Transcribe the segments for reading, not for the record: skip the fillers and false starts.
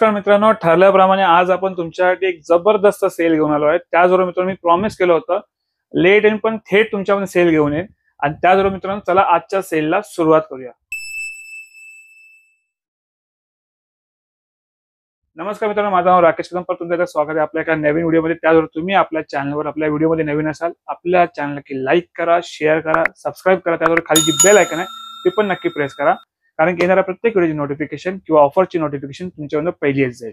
नमस्कार मित्रांनो, ठरल्याप्रमाणे आज आपण तुमच्यासाठी एक जबरदस्त सेल घेऊन आलो आहे। त्याचबरोबर मित्रांनो, मी प्रॉमिस केलं होतं लेट येईन पण थेट तुमच्यामध्ये सेल घेऊन येईन। आणि त्याचबरोबर मित्रांनो, चला आजच्या सेलला सुरुवात करूया। नमस्कार मित्रांनो, माझं नाव राकेश कदम, तुमचं स्वागत आहे आपल्या एका नवीन व्हिडिओमध्ये। त्याचबरोबर तुम्ही आपल्या चॅनलवर आपल्या व्हिडिओमध्ये नवीन असाल, आपल्या चॅनलला की लाईक करा, शेअर करा, सबस्क्राईब करा। त्याचबरोबर खाली जी बेल आयकॉन आहे ती पण नक्की प्रेस करा, कारण की येणाऱ्या प्रत्येक व्हिडिओची नोटिफिकेशन किंवा ऑफरची नोटिफिकेशन तुमच्यापर्यंत पहिली येत जाईल।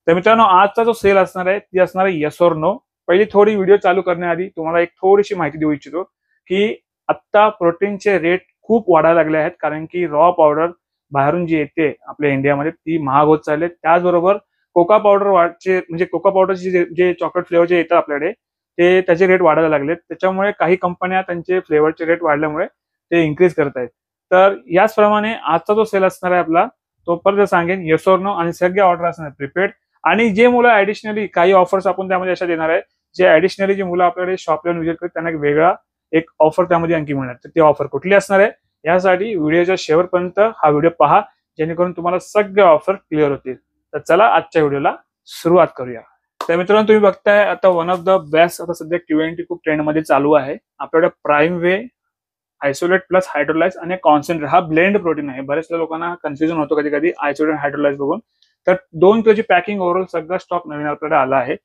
तर मित्रांनो, आजचा जो सेल असणार आहे ती असणार आहे येस और नो। पहिली थोडी व्हिडिओ चालू करण्याआधी तुम्हाला एक थोडीशी माहिती देऊ इच्छितो की आता प्रोटीनचे रेट खूप वाढायला लागले आहेत, कारण की रॉ पावडर बाहेरून जी येते आपल्या इंडियामध्ये ती महाग होत चालली आहे। त्याचबरोबर कोका पावडर वाढचे म्हणजे कोका पावडरचे जे चॉकलेट फ्लेवरचे येतात आपल्याकडे ते त्याचे रेट वाढायला लागलेत। त्याच्यामुळे काही कंपन्या त्यांचे फ्लेवरचे रेट वाढल्यामुळे ते इन्क्रीज करत आहेत। तर याचप्रमाणे आजचा जो सेल असणार आहे आपला, तो परत सांगेन येस और नो, आणि सगळे ऑर्डर असणार प्रिपेड। आणि जे मुलं ऍडिशनली काही ऑफर्स आपण त्यामध्ये अशा देणार आहे, जे ऍडिशनली जे मुलं आपल्याकडे शॉप येऊन विजिट करतात त्यांना एक वेगळा एक ऑफर त्यामध्ये आणखी मिळणार। तर ती ऑफर कुठली असणार आहे यासाठी व्हिडिओच्या शेवटपर्यंत हा व्हिडिओ पहा, जेणेकरून तुम्हाला सगळे ऑफर क्लिअर होतील। तर चला आजच्या व्हिडिओला सुरुवात करूया। तर मित्रांनो, तुम्ही बघताय आता वन ऑफ द बेस्ट, आता सध्या Q&T खूप ट्रेंड मध्ये चालू आहे। आपल्याकडे प्राईम वे, आयसोलेट प्लस हायड्रोलाइज आणि कॉन्सन्ट्रेट हा ब्लेंड प्रोटीन आहे। बरेच लोकांना कन्फ्युजन होतो कधी कधी आयसोलेट हायड्रोलाइज बघून। तर 2 किलोची पॅकिंग ओव्हरऑल सगळा स्टॉक नवीन आपल्याकडे आला आहे।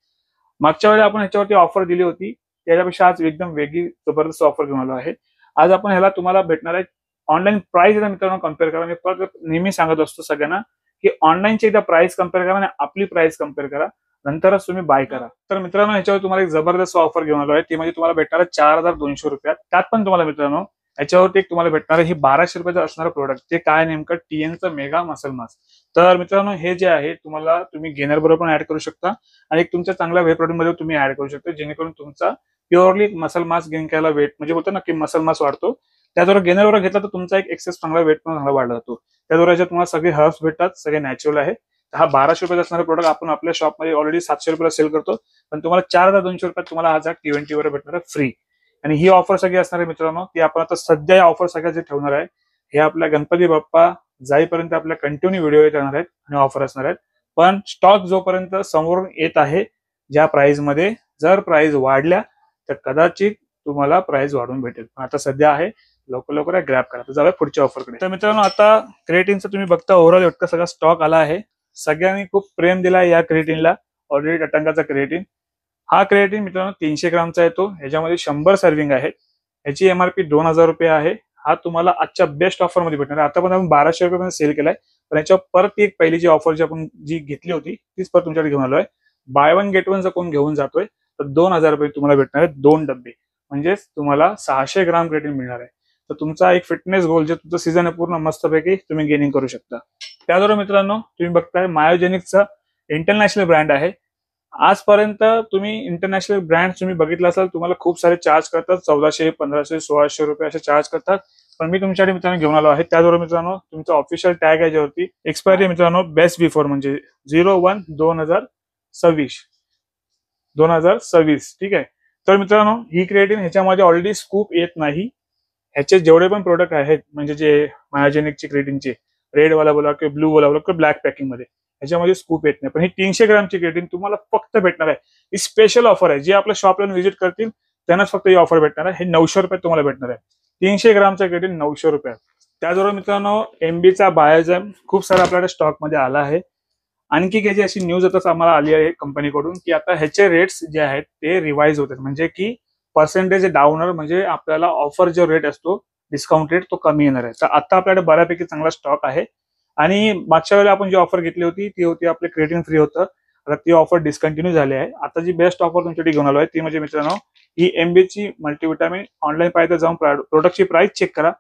मागच्या वेळेला आपण ह्याच्यावरती ऑफर दिली होती, त्याच्यापेक्षा आज एकदम वेगळी जबरदस्त ऑफर घेऊन आलो आहे। आज आपण ह्याला तुम्हाला भेटणार आहे ऑनलाईन प्राइस मित्रांनो कम्पेअर करा। मी परत नेहमी सांगत असतो सगळ्यांना की ऑनलाईनची एकदा प्राइस कम्पेअर करा आणि आपली प्राइस कम्पेअर करा, नंतरच तुम्ही बाय करा। तर मित्रांनो, ह्याच्यावर तुम्हाला एक जबरदस्त ऑफर घेऊन आलो आहे, ती म्हणजे तुम्हाला भेटणार आहे 4200 रुपयात। त्यात पण तुम्हाला मित्रांनो याच्यावरती एक तुम्हाला भेटणार आहे ही 1200 रुपयाचं असणारं प्रोडक्ट, ते काय नेमकं TNचं मेगा मसल मास्क। तर मित्रांनो, हे जे आहे तुम्हाला तुम्ही गेनर बरोबर पण ऍड करू शकता आणि एक तुमच्या चांगल्या वे प्रोटीन मध्ये तुम्ही ऍड करू शकता, जेणेकरून तुमचा प्युअरली मसल मास गेन करायला वेट म्हणजे बोलतो ना की मसल मास वाढतो। त्याद्वारे गेनर बरोबर घेतला तर तुमचा एक एक्सेस चांगला वेट पण चांगला वाढला जातो। त्याद्वारे याच्यात तुम्हाला सगळे हर्ब्स भेटतात, सगळे नॅचरल आहे। हा 1200 रुपयाचा असणारा प्रोडक्ट आपण आपल्या शॉपमध्ये ऑलरेडी 700 रुपयाला सेल करतो, पण तुम्हाला 4200 रुपयात तुम्हाला आज Q&T वर भेटणार आहे फ्री। आणि ही ऑफर सगळी असणार आहे मित्रांनो, ती आपण आता सध्या या ऑफर सगळ्या जे ठेवणार आहे हे आपल्या गणपती बाप्पा जाईपर्यंत आपल्या कंटिन्यू व्हिडिओ येत राहणार आहेत आणि ऑफर असणार आहेत। पण स्टॉक जोपर्यंत समोरून येत आहे ज्या प्राइस मध्ये, जर प्राइस वाढल्या तर कदाचित तुम्हाला प्राइस वाढून भेटेल, पण आता सध्या आहे लवकर लवकर ग्रॅब करा। तर जाऊया पुढच्या ऑफरकडे। तर मित्रांनो, आता क्रिएटिनचा तुम्ही बघता ओव्हरऑल इतका सगळा स्टॉक आला आहे। सगळ्यांनी खूप प्रेम दिला आहे या क्रिएटिनला, ऑलरेडी टटांगाचा क्रिएटिन। हा क्रिएटिन मित्रांनो 300 ग्रामचा येतो, ह्याच्यामध्ये 100 सर्विंग आहेत। ह्याची MRP 2000 रुपये आहे। हा तुम्हाला आजच्या बेस्ट ऑफर मध्ये भेटणार आहे। आता पण आपण 1200 रुपये सेल केलाय, पण याच्यावर परत एक पहिली जी ऑफर जी आपण जी घेतली होती तीच परत तुमच्याकडे घेऊन आलोय। बाय वन गेट वन जर कोण घेऊन जातोय तर 2000 रुपये तुम्हाला भेटणार आहेत 2 डब्बे, म्हणजेच तुम्हाला 600 ग्राम क्रिएटिन मिळणार आहे। तर तुमचा एक फिटनेस गोल जे तुमचं सीझन आहे पूर्ण मस्तपैकी तुम्ही गेनिंग करू शकता। त्याचबरोबर मित्रांनो, तुम्ही बघताय मायोजेनिकचा इंटरनॅशनल ब्रँड आहे। आजपर्यंत तुम्ही इंटरनॅशनल ब्रँड तुम्ही बघितला असाल, तुम्हाला खूप सारे चार्ज करतात, 1400, 1500, 1600 रुपये असे चार्ज करतात, पण मी तुमच्यासाठी मित्रांनो घेऊन आलो आहे। त्याचबरोबर मित्रांनो, तुमचा ऑफिशियल टॅग आहे ज्यावरती एक्सपायरी मित्रांनो बेस्ट बिफोर म्हणजे 01/2026, ठीक आहे। तर मित्रांनो, ही क्रिएटिन ह्याच्यामध्ये ऑलरेडी स्कूप येत नाही। ह्याचे जेवढे पण प्रोडक्ट आहेत म्हणजे जे मायोजेनिकचे क्रिएटिनचे रेड वाला बोला किंवा ब्लू वाला बोला किंवा ब्लॅक पॅकिंग मध्ये, ह्याच्यामध्ये स्कूप येत नाही। पण ही 300 ग्रामची क्रिएटिन तुम्हाला फक्त भेटणार आहे, ही स्पेशल ऑफर आहे। जे आपल्या शॉपला व्हिजिट करतील त्यांनाच फक्त ही ऑफर भेटणार आहे। हे 900 रुपयात तुम्हाला भेटणार आहे, 300 ग्रामचा क्रिएटिन 900 रुपयात। त्याचबरोबर मित्रांनो, MBचा बायोजॅम खूप सारा आपल्याकडे स्टॉक मध्ये आला आहे। आणखी काही अशी न्यूज आता आम्हाला आली आहे कंपनीकडून की आता ह्याचे रेट्स जे आहेत ते रिवाइज होतात, म्हणजे की पर्सेंटेज डाऊनर, म्हणजे आपल्याला ऑफर जो रेट असतो डिस्काउंट रेट तो कमी येणार आहे। तर आता आपल्याकडे बऱ्यापैकी चांगला स्टॉक आहे। आणि मागच्या वेळेला आपण जी ऑफर घेतली होती ती होती आपले क्रिएटिन फ्री होतं, आता ती ऑफर डिस्कंटिन्यू झाली आहे। आता जी बेस्ट ऑफर तुमच्यासाठी घेऊन आलो आहे ती म्हणजे मित्रांनो ही MBची मल्टीविटामिन। ऑनलाईन पाहिजे जाऊन प्रोडक्टची प्राइस चेक करा,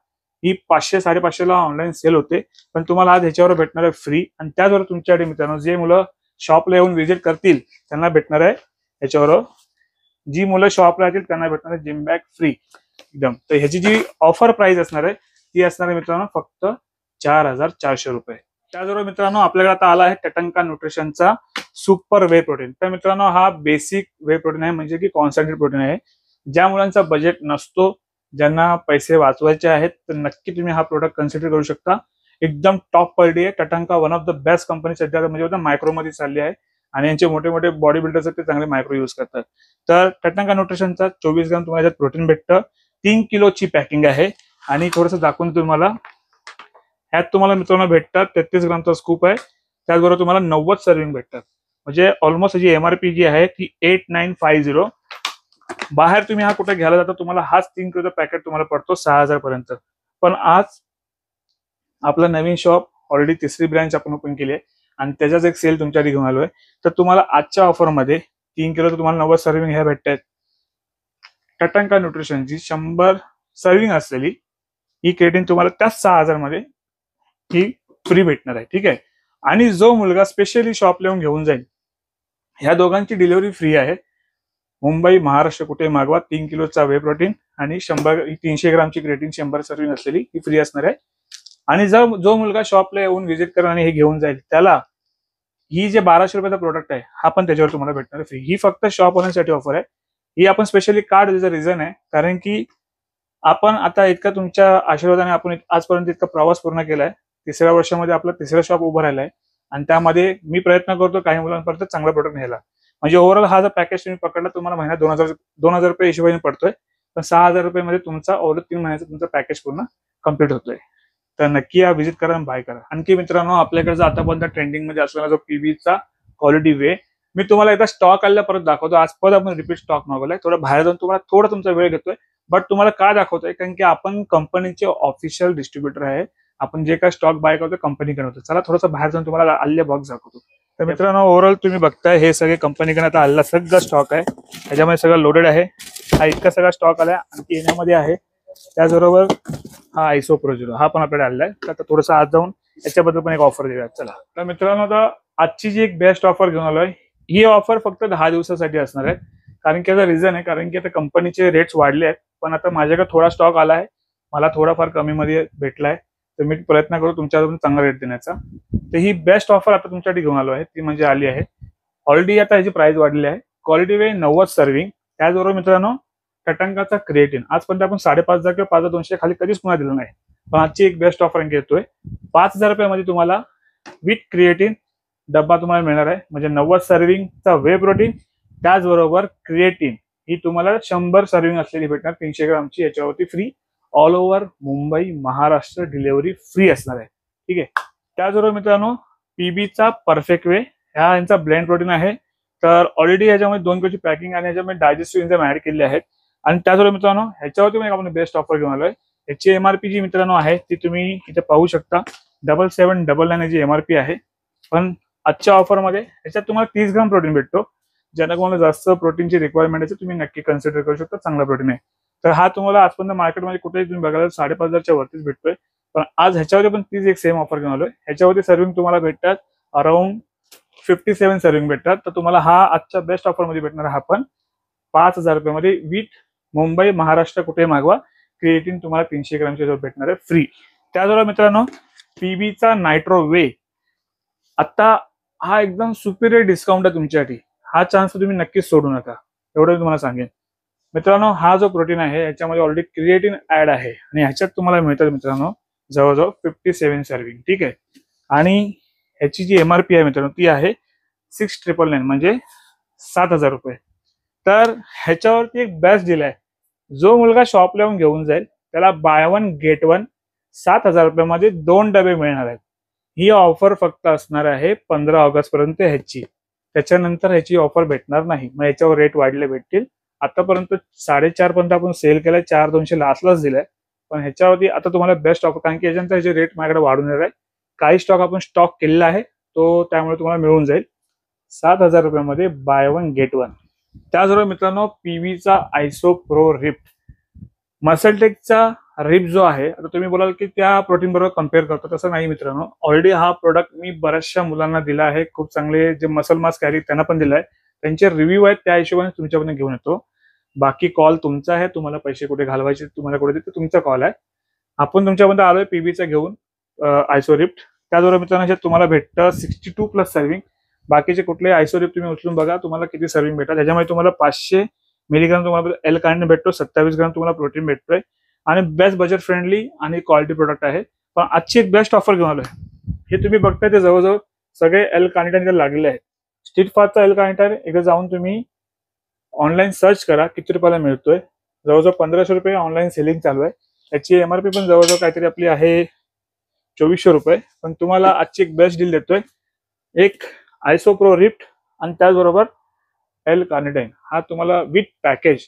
ही 500-550 ला ऑनलाईन सेल होते, पण तुम्हाला आज ह्याच्यावर भेटणार आहे फ्री। आणि त्याचबरोबर तुमच्याकडे मित्रांनो जे मुलं शॉपला येऊन व्हिजिट करतील त्यांना भेटणार आहे ह्याच्यावर, जी मुलं शॉपला येतील त्यांना भेटणार आहे जिम बॅग फ्री एकदम। तर ह्याची जी ऑफर प्राइस असणार आहे ती असणार आहे मित्रांनो फक्त 4400 रुपये। त्याचबरोबर मित्रांनो, आपल्याकडे आता आला आहे टटंका न्यूट्रिशनचा सुपर वे प्रोटीन। तर मित्रांनो, हा बेसिक वे प्रोटीन आहे, म्हणजे की कॉन्सन्ट्रेट प्रोटीन आहे। ज्या मुलांचा बजेट नसतो, ज्यांना पैसे वाचवायचे आहेत, तर नक्की तुम्ही हा प्रोडक्ट कन्सिडर करू शकता। एकदम टॉप क्वालिटी आहे. Tatanka one of the best company सध्या म्हणजे मायक्रोमध्ये चालली आहे आणि यांचे मोठे मोठे बॉडी बिल्डर्स ते चांगले मायक्रो यूज करतात. तर टटांका न्यूट्रिशनचा 24 ग्राम तुम्हाला याच्यात प्रोटीन भेटतं. 3 किलोची पॅकिंग आहे आणि थोडंसं दाखवून तुम्हाला ह्यात तुम्हाला मित्रांनो भेटतात 33 ग्रामचा स्कूप आहे. त्याचबरोबर तुम्हाला 90 सर्विंग भेटतात. म्हणजे ऑलमोस्ट जी एमआरपी जी आहे ती 8950. बाहेर तुम्ही हा कुठे घ्यायला जाता तुम्हाला हाच 3 किलोचा पॅकेट तुम्हाला पडतो 6000 पर्यंत. पण आज आपलं नवीन शॉप ऑलरेडी तिसरी ब्रँच आपण ओपन केली आहे आणि त्याचाच एक सेल तुमच्यासाठी घेऊन आलोय. तर तुम्हाला आजच्या ऑफरमध्ये 3 किलो तुम्हाला 90 सर्विंग ह्या भेटतात. टटांका न्यूट्रिशनची 100 सर्विंग असलेली ही क्रेटिन तुम्हाला त्याच 6000 मध्ये ही फ्री भेटणार आहे. ठीक आहे. आणि जो मुलगा स्पेशली शॉप येऊन घेऊन जाईल ह्या दोघांची डिलिव्हरी फ्री आहे. मुंबई महाराष्ट्र कुठे मागवा 3 किलोचा वे प्रोटीन आणि 300 ग्रामची क्रेटिन 100 सर्विंग असलेली ही फ्री असणार आहे. आणि जो मुलगा शॉपला येऊन व्हिजिट करेल आणि हे घेऊन जाईल त्याला ही जे 1200 रुपयाचा प्रोडक्ट आहे हा पण त्याच्यावर तुम्हाला भेटणार आहे फ्री. ही फक्त शॉप ओनरसाठी ऑफर आहे. ही आपण स्पेशली कार्ड द्यायचं रिझन आहे कारण की आपण आता इतका तुमच्या आशीर्वादाने आपण आजपर्यंत इतका प्रवास पूर्ण केलाय. 3ऱ्या वर्षामध्ये आपलं 3रं शॉप उभं राहिलंय आणि त्यामध्ये मी प्रयत्न करतो काही मुलांपर्यंत चांगला प्रोडक्ट न्यायला. म्हणजे ओव्हरऑल हा जर पॅकेज तुम्ही पकडला तुम्हाला महिन्यात 2000 रुपये हिशोबाने पडतोय. पण 6000 रुपये मध्ये तुमचा ओव्हरऑल 3 महिन्याचा तुमचा पॅकेज पूर्ण कम्प्लीट होतोय. तर नक्की या व्हिजिट करा आणि बाय करा. आणखी मित्रांनो आपल्याकडे आतापर्यंत ट्रेंडिंग मध्ये असलेला जो पीबीचा क्वालिटी वे मी तुम्हाला एकदा स्टॉक आलेला परत दाखवतो. आज परत आपण रिपीट स्टॉक मागवलाय. थोडं बाहेर जाऊन तुम्हाला थोडा तुमचा वेळ घेतोय बट तुम्हाला का दाखवतोय कारण की आपण कंपनीचे ऑफिशियल डिस्ट्रीब्युटर आहे. आपण जे काय स्टॉक बाय करतो कंपनीकडे होतो. चला थोडंसं बाहेर जाऊन तुम्हाला आलेले बॉक्स दाखवतो. तर मित्रांनो ओव्हरऑल तुम्ही बघताय हे सगळे कंपनीकडे आता आलेला सगळं स्टॉक आहे. त्याच्यामध्ये सगळं लोडेड आहे. हा इतका सगळा स्टॉक आलाय आणखी येण्यामध्ये आहे. त्याचबरोबर हा आयसो प्रो 0 हा पण आपल्याकडे आलेला आहे. तर आता थोडंसं आज जाऊन याच्याबद्दल पण एक ऑफर देऊयात. चला तर मित्रांनो आता आजची जी एक बेस्ट ऑफर घेऊन आलोय ही ऑफर फक्त 10 दिवसासाठी असणार आहे. कारण की याचा रिझन आहे कारण की आता कंपनीचे रेट्स वाढले आहेत पण आता माझ्याकडे थोडा स्टॉक आला आहे. मला थोडाफार कमी मध्ये भेटलाय तर मी प्रयत्न करू तुमच्याकडून चांगला रेट देण्याचा. तर ही बेस्ट ऑफर आता तुमच्यासाठी घेऊन आलो आहे ती म्हणजे आली आहे. ऑलरेडी आता ह्याची प्राइस वाढली आहे. क्वालिटी वे 90 सर्विंग. त्याचबरोबर मित्रांनो टटांकाचा क्रिएटिन आजपर्यंत आपण 5,500 किंवा 5,200 खाली कधीच पुन्हा दिलं नाही. पण आजची एक बेस्ट ऑफर घेतोय. 5000 रुपयामध्ये तुम्हाला विथ क्रिएटिन डब्बा तुम्हाला मिळणार आहे. म्हणजे 90 सर्विंगचा वे प्रोटीन त्याचबरोबर क्रिएटिन ही तुम्हाला 100 सर्विंग असलेली भेटणार 300 ग्रामची. याच्यावरती free all over Mumbai Maharashtra delivery free असणार आहे. ठीक आहे. त्याचबरोबर मित्रांनो पीबीचा परफेक्ट वे ह्या यांचा ब्लेंड प्रोटीन आहे. तर ऑलरेडी ह्याच्यामध्ये 2 किलोची पॅकिंग आणि ह्याच्यामध्ये डायजेस्टिव्ह एन्झाइम ऍड केलेले आहेत. आणि त्याचबरोबर मित्रांनो ह्याच्यावरती पण आपण बेस्ट ऑफर घेऊन आलोय. याची एमआरपी जी मित्रांनो आहे ती तुम्ही इथे पाहू शकता 7799 याची एमआरपी आहे. पण आजच्या ऑफरमध्ये ह्याच्यात तुम्हाला 30 ग्राम प्रोटीन भेटतो. ज्यांना कोणाला जास्त प्रोटीनची रिक्वायरमेंट आहे तुम्ही नक्की कन्सिडर करू शकता. चांगला प्रोटीन आहे. तर हा तुम्हाला आजपर्यंत मार्केटमध्ये कुठेही तुम्ही बघायला 5,500च्या वरतीच भेटतोय. पण आज ह्याच्यावरती पण तीच एक सेम ऑफर घेऊन आलोय. ह्याच्यावरती सर्विंग तुम्हाला भेटतात अराउंड 57 सर्विंग भेटतात. तर तुम्हाला हा आजच्या बेस्ट ऑफर मध्ये भेटणार हा पण 5000 रुपयामध्ये विथ मुंबई महाराष्ट्र कुठे मागवा क्रिएटिन तुम्हाला 300 ग्रामच्या जवळ भेटणार आहे फ्री. त्याचबरोबर मित्रांनो पीबीचा नायट्रो वे आता हा एकदम सुपिरियर डिस्काउंट आहे तुमच्यासाठी. हा चान्स तुम्ही नक्कीच सोडू नका एवढं तुम्हाला सांगेन. मित्रांनो हा जो प्रोटीन आहे याच्यामध्ये ऑलरेडी क्रिएटिन ऍड आहे आणि ह्याच्यात तुम्हाला मिळतात मित्रांनो जवळजवळ 57 सर्विंग. ठीक आहे. आणि ह्याची जी एमआरपी आहे मित्रांनो ती आहे 6999 म्हणजे 7000 रुपये. तर ह्याच्यावरती एक बेस्ट डील आहे. जो मुलगा शॉपला येऊन घेऊन जाईल त्याला बाय 1 गेट 1 7000 रुपयामध्ये 2 डबे मिळणार आहेत. ही ऑफर फक्त असणार आहे 15 ऑगस्ट पर्यंत ह्याची. त्याच्यानंतर ह्याची ऑफर भेटणार नाही. मग याच्यावर रेट वाढले भेटतील. आतापर्यंत 4.5 पर्यंत आपण सेल केलाय 4,200 लास्टलाच दिलाय. पण ह्याच्यावरती आता तुम्हाला बेस्ट ऑफर कारण की याच्यानंतर ह्याचे रेट माझ्याकडे वाढून येणार आहे. काही स्टॉक आपण स्टॉक केलेला आहे तो त्यामुळे तुम्हाला मिळून जाईल 7000 रुपयामध्ये बाय 1 गेट 1. त्याचबरोबर मित्रांनो पीव्हीचा आयसो प्रो रिप मसलटेकचा रिप जो आहे आता तुम्ही बोलाल की त्या प्रोटीन बरोबर कम्पेअर करतो तसं नाही मित्रांनो. ऑलरेडी हा प्रोडक्ट मी बऱ्याचशा मुलांना दिला आहे. खूप चांगले जे मसल मास कॅरी त्यांना पण दिलाय. त्यांचे रिव्ह्यू आहेत त्या हिशोबाने तुमच्यापर्यंत घेऊन येतो. बाकी कॉल तुमचा आहे. तुम्हाला पैसे कुठे घालवायचे तुम्हाला कुठे देते तुमचा कॉल आहे. आपण तुमच्यापर्यंत आलोय पीबीचा घेऊन आयसो रिप्ट. त्याचबरोबर मित्रांनो तुम्हाला भेटतं 62 प्लस सर्विंग. बाकीचे कुठले आयसो रिप्ट तुम्ही उचलून बघा तुम्हाला किती सर्विंग भेटतात. त्याच्यामध्ये तुम्हाला 500 मिलीग्राम तुम्हाला एल कार्निटिन भेटतो. 27 ग्राम तुम्हाला प्रोटीन भेटतोय आणि बेस्ट बजेट फ्रेंडली आणि क्वालिटी प्रोडक्ट आहे. पण आजची एक बेस्ट ऑफर घेऊन आलोय. हे तुम्ही बघताय ते जवळजवळ सगळे एल कार्निटर लागलेले आहेत. स्ट्रीट फास्टचा एल कार्निटर एकदा जाऊन तुम्ही ऑनलाईन सर्च करा किती रुपयाला मिळतोय. जवळजवळ 1500 रुपये ऑनलाईन सेलिंग चालू आहे. याची एमआरपी पण जवळजवळ काहीतरी आपली आहे 2400 रुपये. पण तुम्हाला आजची एक बेस्ट डील देतोय. एक आयसो प्रो रिफ्ट आणि त्याचबरोबर एल कार्निटाईन हा तुम्हाला विथ पॅकेज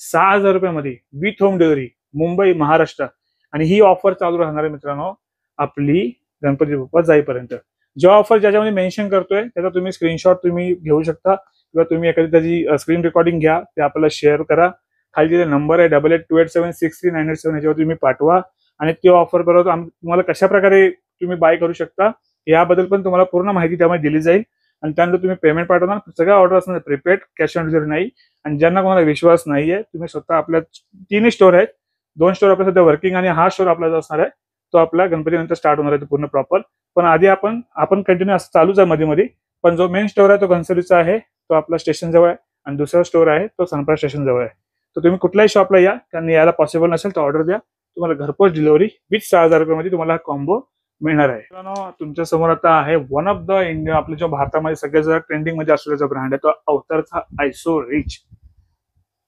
6000 रुपयामध्ये with home delivery Mumbai Maharashtra. आणि ही ऑफर चालू राहणार आहे मित्रांनो आपली गणपती बाप्पा जाईपर्यंत. जेव्हा ऑफर ज्याच्यामध्ये मेन्शन करतोय त्याचा तुम्ही स्क्रीनशॉट तुम्ही घेऊ शकता किंवा तुम्ही एखादी त्याची स्क्रीन रेकॉर्डिंग घ्या, ते आपल्याला शेअर करा. खाली तिथे नंबर आहे 8828763987 याच्यावर तुम्ही पाठवा. आणि ती ऑफर बरोबर तुम्हाला कशा प्रकारे तुम्ही बाय करू शकता याबद्दल पण तुम्हाला पूर्ण माहिती त्यामध्ये दिली जाईल. आणि त्यानंतर तुम्ही पेमेंट पाठवणार. सगळ्या ऑर्डर असणार प्रीपेड, कॅश ऑन डिलिव्हरी नाही. आणि ज्यांना कोणाला विश्वास नाहीये तुम्ही स्वतः आपल्या 3 स्टोर आहेत, 2 स्टोर आपल्या सध्या वर्किंग आणि हा स्टोर आपला जो असणार आहे तो आपला गणपतीनंतर स्टार्ट होणार आहे पूर्ण प्रॉपर. पण आधी आपण कंटिन्यू असं चालूच आहे मध्ये मध्ये. पण जो मेन स्टोर आहे तो घनसोलीचा आहे, तो आपला स्टेशन जवळ आहे. आणि दुसरा स्टोर आहे तो सनप्राईज स्टेशन जवळ आहे. तर तुम्ही कुठल्याही शॉपला या, कारण यायला पॉसिबल नसेल तर ऑर्डर द्या. तुम्हाला घरपोच डिलिव्हरी विथ 6000 रुपयामध्ये तुम्हाला हा कॉम्बो मिळणार आहे. मित्रांनो तुमच्या समोर आता आहे वन ऑफ द इंडिया आपल्या जो भारतामध्ये सगळ्यात जरा ट्रेंडिंग मध्ये असलेला ब्रँड आहे तो अवतारचा आयसो रिच.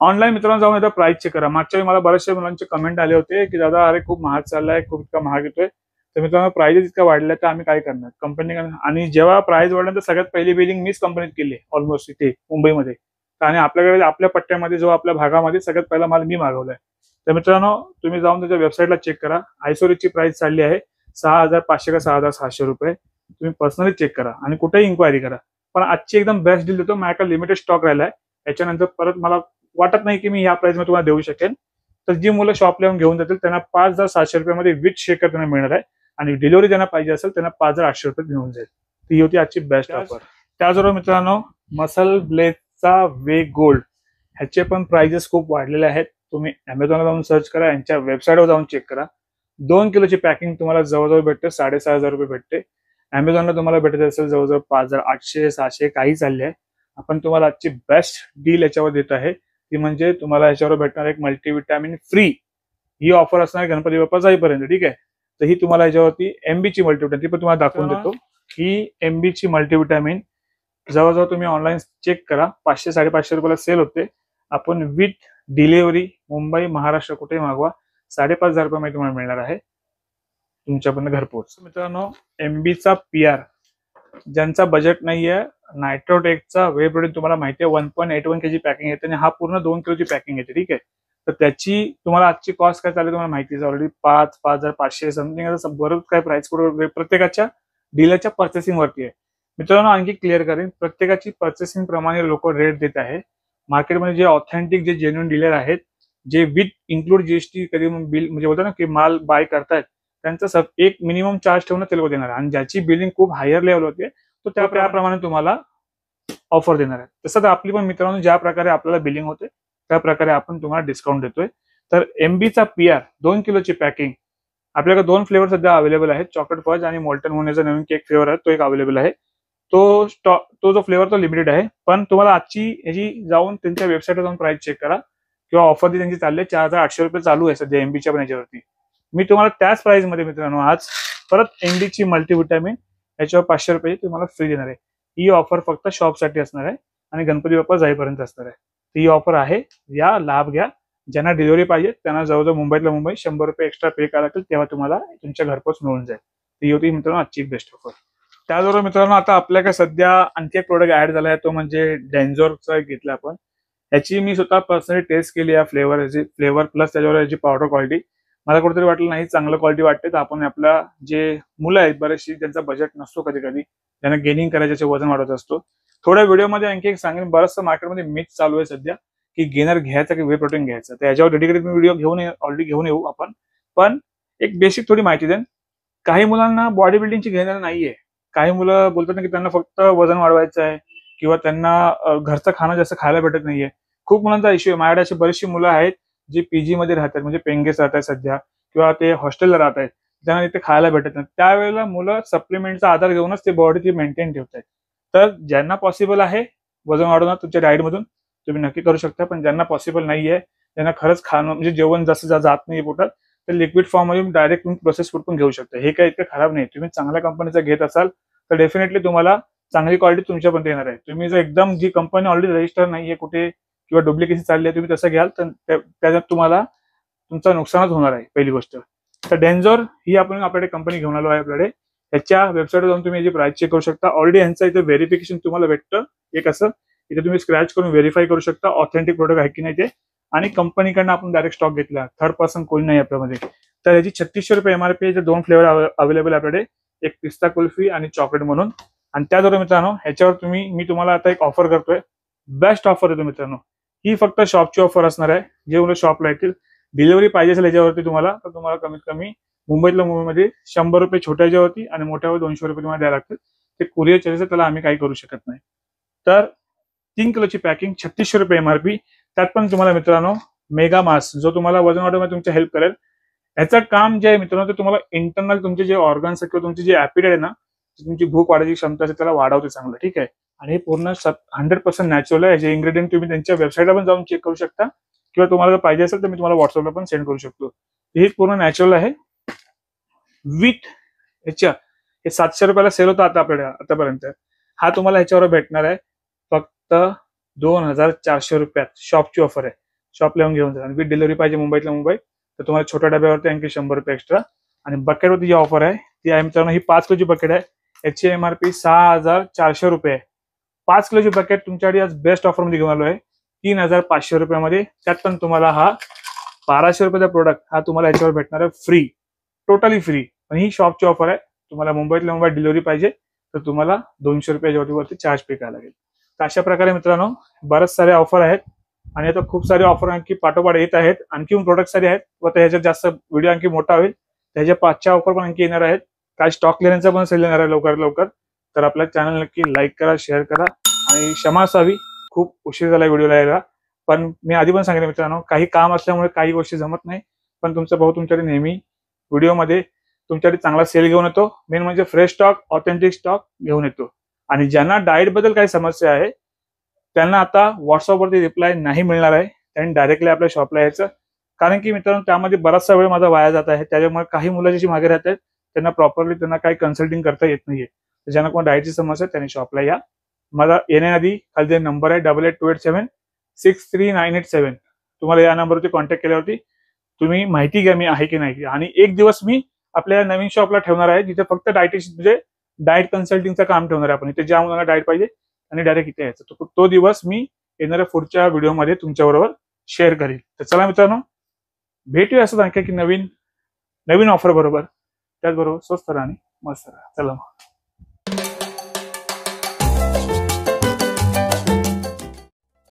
ऑनलाईन मित्रांनो जाऊन एकदा प्राइस चेक करा. मागच्या वेळी मला बरेचशा मुलांचे कमेंट आले होते की दादा अरे खूप महाग चाललाय, खूप इतका महाग येतोय. तर मित्रांनो प्राइजेस इतका वाढल्या तर आम्ही काय करणार कंपनी. आणि जेव्हा प्राइस वाढल्यानंतर सगळ्यात पहिली बिलिंग मीच कंपनीत केली ऑलमोस्ट इथे मुंबईमध्ये. आणि आपल्याकडे आपल्या पट्ट्यामध्ये जो आपल्या भागामध्ये सगळ्यात पहिला माल मी मागवलाय. तर मित्रांनो तुम्ही जाऊन त्याच्या वेबसाईटला चेक करा. आयसोरिचची प्राइस चालली आहे 6500 का 6600 रुपये. तुम्ही पर्सनली चेक करा आणि कुठेही इन्क्वायरी करा. पण आजची एकदम बेस्ट डील देतो. माझ्याकडे लिमिटेड स्टॉक राहिलाय. याच्यानंतर परत मला वाटत नाही की मी ह्या प्राइस मध्ये तुम्हाला देऊ शकेन. तर जी मुलं शॉपला येऊन घेऊन जातील त्यांना 5700 रुपयामध्ये विथ शेकर त्यांना मिळणार आहे. आणि डिलिव्हरी ज्यांना पाहिजे असेल त्यांना 5800 रुपये मिळून जाईल. ती होती आजची बेस्ट ऑफर. त्याचबरोबर मित्रांनो मसल ब्लेडचा वे गोल्ड ह्याचे पण प्राइजेस खूप वाढलेले आहेत. तुम्ही अमेझॉनला जाऊन सर्च करा, यांच्या वेबसाईटवर जाऊन चेक करा. 2 किलोची पॅकिंग तुम्हाला जवळजवळ भेटते 6500 रुपये भेटते. अमेझॉनला तुम्हाला भेटत असेल जवळजवळ 5800 600 काही चालले आहे. आपण तुम्हाला आजची बेस्ट डील याच्यावर देत आहे ती म्हणजे तुम्हाला याच्यावर भेटणार एक मल्टीविटॅमिन फ्री. ही ऑफर असणार गणपती बाप्पा जाईपर्यंत. ठीक आहे. तर ही तुम्हाला याच्यावरती एमबीची मल्टीविटॅमिन ती पण तुम्हाला दाखवून देतो. ही एमबीची मल्टीविटॅमिन जवळजवळ तुम्ही ऑनलाईन चेक करा 500 550 रुपयाला सेल होते. आपण विथ डिलिव्हरी मुंबई महाराष्ट्र कुठेही मागवा 5500 रुपयामध्ये तुम्हाला मिळणार आहे तुमच्यापर्यंत घरपोच. मित्रांनो एमबीचा पीआर ज्यांचा बजेट नाहीये नायट्रोटेकचा वे प्रोटीन तुम्हाला माहिती आहे 1.81 kg पॅकिंग येते आणि हा पूर्ण 2 किलोची पॅकिंग येते. ठीक आहे. तर त्याची तुम्हाला आजची कॉस्ट काय चालेल तुम्हाला माहिती आहे ऑलरेडी 5500 समथिंग बरोबर काय प्राइस प्रत्येकाच्या डीलरच्या पर्चेसिंग वरती आहे. मित्रांनो आणखी क्लिअर करेन प्रत्येकाची पर्चेसिंग प्रमाणे लोक रेट देत आहे. मार्केटमध्ये जे ऑथेंटिक जे जेन्युइन डीलर आहेत जे विथ इन्क्लूड जीएसटी कधी बिल म्हणजे होतं ना की माल बाय करतायत त्यांचा एक मिनिमम चार्ज ठेवणं ते लोक देणार आहे. आणि ज्याची बिलिंग खूप हायर लेवल होते तो त्याप्रमाणे तुम्हाला ऑफर देणार आहे. तसं तर आपली पण मित्रांनो ज्या प्रकारे आपल्याला बिलिंग होते त्या प्रकारे आपण तुम्हाला डिस्काउंट देतोय. तर एमबीचा पीआर 2 किलोची पॅकिंग आपल्याकडे 2 फ्लेवर सध्या अवेलेबल आहेत. चॉकलेट फज आणि मोल्टन मोनेचा नवीन केक फ्लेवर आहे तो एक अवेलेबल आहे. तो जो फ्लेवर तो लिमिटेड आहे. पण तुम्हाला आजची ह्याची जाऊन त्यांच्या वेबसाईटवर जाऊन प्राइस चेक करा किंवा ऑफर ती त्यांची चालली आहे 4800 रुपये चालू आहे सध्या एमबीच्या पण याच्यावरती. मी तुम्हाला त्याच प्राइस मध्ये मित्रांनो आज परत एमबीची मल्टीविटॅमिन याच्यावर 500 रुपये तुम्हाला फ्री देणार आहे. ही ऑफर फक्त शॉपसाठी असणार आहे आणि गणपती बाप्पा जाईपर्यंत असणार आहे. ही ऑफर आहे या लाभ घ्या. ज्यांना डिलिव्हरी पाहिजे त्यांना जवळजवळ मुंबईतल्या मुंबई 100 रुपये एक्स्ट्रा पे करायला लागतील तेव्हा तुम्हाला तुमच्या घरपोच मिळून जाईल. ती होती मित्रांनो आजची बेस्ट ऑफर. त्याचबरोबर मित्रांनो आता आपल्याकडे सध्या आणखी एक प्रोडक्ट ऍड झाला आहे तो म्हणजे डेन्झोरचा घेतला आपण. याची मी स्वतः पर्सनली टेस्ट केली या फ्लेवर प्लस त्याच्यावर याची पावडर क्वालिटी मला कुठेतरी वाटलं नाही चांगलं क्वालिटी वाटते. तर आपण आपल्या जे मुलं आहेत बरेचशी त्यांचा बजेट नसतो कधी कधी त्यांना गेनिंग करायचे वजन वाढवत असतो. थोड्या व्हिडिओमध्ये आणखी एक सांगेन बरंचसं मार्केटमध्ये मिथ चालू आहे सध्या की गेनर घ्यायचा की वे प्रोटीन घ्यायचं. तर याच्यावर डेडिकेटेड मी व्हिडिओ ऑलरेडी घेऊन येऊ आपण. पण एक बेसिक थोडी माहिती देईन. काही मुलांना बॉडी बिल्डिंगची घेणार नाहीये. काही मुलं बोलतात ना की त्यांना फक्त वजन वाढवायचं आहे किंवा त्यांना घरचं खाणं जास्त खायला भेटत नाहीये. खूप मुलांचा इश्यू आहे. माझ्याकडे अशी बरीचशी मुलं आहेत जी पीजी मध्ये राहतात म्हणजे पेंगेस राहत आहेत सध्या किंवा ते हॉस्टेलला राहत आहेत त्यांना इथे खायला भेटत नाही. त्यावेळेला मुलं सप्लिमेंटचा आधार घेऊनच ते बॉडी ती मेंटेन ठेवत आहेत. तर ज्यांना पॉसिबल आहे वजन वाढवणं तुमच्या डाएट मधून तुम्ही नक्की करू शकता. पण ज्यांना पॉसिबल नाहीये त्यांना खरंच खाणं म्हणजे जेवण जास्त जात नाही पोटात तर लिक्विड फॉर्म मध्ये डायरेक्ट तुम्ही प्रोसेस फूड पण घेऊ शकता. हे काही इतकं खराब नाही. तुम्ही चांगल्या कंपनीचा घेत असाल तर डेफिनेटली तुम्हाला चांगली क्वालिटी तुमच्यापर्यंत येणार आहे. तुम्ही जर एकदम जी कंपनी ऑलरेडी रजिस्टर नाहीये कुठे किंवा डुप्लिकेसी चालली आहे, तुम्ही तसं घ्याल तर त्याच्यात तुम्हाला तुमचं नुकसानच होणार आहे पहिली गोष्ट. तर डेन्झोर ही आपण आपल्याकडे कंपनी घेऊन आलो आहे. आपल्याकडे ह्याच्या वेबसाईटवर जाऊन तुम्ही याची प्राइस चेक करू शकता. ऑलरेडी यांचं इथे व्हेरिफिकेशन तुम्हाला भेटतं एक असं. इथे तुम्ही स्क्रॅच करून व्हेरीफाय करू शकता ऑथेंटिक प्रोडक्ट आहे की नाही ते. आणि कंपनीकडनं आपण डायरेक्ट स्टॉक घेतला, थर्ड पर्सन कोणी नाही आपल्यामध्ये. तर याची 3600 रुपये एमआरपी आहे. 2 फ्लेवर अवेलेबल आपल्याकडे, एक पिस्ता कुल्फी आणि चॉकलेट म्हणून. आणि त्याद्वारे मित्रांनो ह्याच्यावर मी तुम्हाला आता एक ऑफर करतोय, बेस्ट ऑफर देतो मित्रांनो. ही फक्त शॉपची ऑफर असणार आहे. जे मुलं शॉपला येतील, डिलिव्हरी पाहिजे असेल याच्यावरती तुम्हाला, तर तुम्हाला कमीत कमी मुंबईमध्ये 100 रुपये छोट्या याच्यावरती आणि मोठ्यावर 200 रुपये तुम्हाला द्यायला लागतील. ते कुरिअर चार्जेस आहे, त्याला आम्ही काही करू शकत नाही. तर 3 किलोची पॅकिंग 3600 रुपये एमआरपी. त्यात पण तुम्हाला मित्रांनो मेगा मास्क, जो तुम्हाला वजन वाढवण्यामध्ये तुमच्या हेल्प करेल. ह्याचं काम जे आहे मित्रांनो, ते तुम्हाला इंटरनल तुमचे जे ऑर्गन्स किंवा तुमचे जे ऍपिटाईट आहे ना, तुमची भूक वाढायची क्षमता असेल त्याला वाढवते चांगलं. ठीक आहे. आणि हे पूर्ण 100% नॅचरल आहे. जे इन्ग्रेडियंट तुम्ही त्यांच्या वेबसाईटला पण जाऊन चेक करू शकता, किंवा तुम्हाला जर पाहिजे असेल तर मी तुम्हाला व्हॉट्सअपला पण सेंड करू शकतो. हे पूर्ण नॅचरल आहे. विथ ह्याच्या हे 700 रुपयाला सेल होता आतापर्यंत. हा तुम्हाला ह्याच्यावर भेटणार आहे फक्त 2400 रुपयात. शॉपची ऑफर आहे. शॉपला येऊन घेऊन जा. आणि विथ डिलिव्हरी पाहिजे मुंबईतल्या मुंबई, तर तुम्हाला छोट्या डब्यावरती आणखी 100 रुपये एक्स्ट्रा. आणि बकेटवरती जी ऑफर आहे ती आहे मित्रांनो, ही 5 किलोची बकेट आहे. याची एमआरपी 6400 रुपये आहे. 5 किलोची बकेट तुमच्यासाठी आज बेस्ट ऑफर मध्ये घेऊन आलो आहे 3500 रुपयामध्ये. त्यात पण तुम्हाला हा 1200 रुपयाचा प्रोडक्ट हा तुम्हाला याच्यावर भेटणार आहे फ्री, टोटली फ्री. पण ही शॉपची ऑफर आहे. तुम्हाला मुंबईतल्या मुंबईत डिलिव्हरी पाहिजे तर तुम्हाला 200 रुपयाच्या चार्ज पे करायला लागेल. तर अशा प्रकारे मित्रांनो बरेच सारे ऑफर आहेत. आणि आता खूप सारे ऑफर आणखी पाठोपाठ येत आहेत. आणखी प्रोडक्ट सारे आहेत व ह्याच्यात जास्त व्हिडिओ आणखी मोठा होईल. त्याच्या 5च्या ऑफर पण आणखी येणार आहेत. काय स्टॉक क्लिअरन्सचा पण सेल येणार आहे लवकर लवकर. तर आपल्या चॅनल नक्की लाईक करा, शेअर करा. आणि क्षमा असावी, खूप उशीर झाला व्हिडिओला यायला. पण मी आधी पण सांगितलं मित्रांनो, काही काम असल्यामुळे काही गोष्टी जमत नाही. पण तुमचा भाऊ तुमच्याकडे नेहमी व्हिडिओमध्ये तुमच्याकडे चांगला सेल घेऊन येतो. मेन म्हणजे फ्रेश स्टॉक, ऑथेंटिक स्टॉक घेऊन येतो. आणि ज्यांना डाएट बद्दल काही समस्या आहे त्यांना आता व्हॉट्सअपवरती रिप्लाय नाही मिळणार आहे. त्यांनी डायरेक्टली आपल्या शॉपला यायचं. कारण की मित्रांनो त्यामध्ये बराचसा वेळ माझा वाया जात आहे. त्याच्यामुळे काही मुलं जी मागे राहत आहेत त्यांना प्रॉपरली त्यांना काही कन्सल्टिंग करता येत नाहीये. ज्यांना कोण डाएटची समस्या आहे त्यांनी शॉपला या. मला येण्याआधी खाली नंबर आहे 8828763987. तुम्हाला या नंबरवरती कॉन्टॅक्ट केल्यावरती तुम्ही माहिती घ्या मी आहे की नाही. आणि एक दिवस मी आपल्या नवीन शॉपला ठेवणार आहे जिथे फक्त डायटिशियन म्हणजे डाएट कन्सल्टिंगचं काम ठेवणार आहे आपण. इथे ज्या मुलांना डाएट पाहिजे आणि डायरेक्ट इथे यायचं. तो दिवस मी येणाऱ्या पुढच्या व्हिडिओमध्ये तुमच्याबरोबर शेअर करेल. तर चला मित्रांनो, भेटूया असं आणखी की नवीन ऑफर बरोबर. त्याचबरोबर स्वस्त राहा आणि मस्त राहा. चला.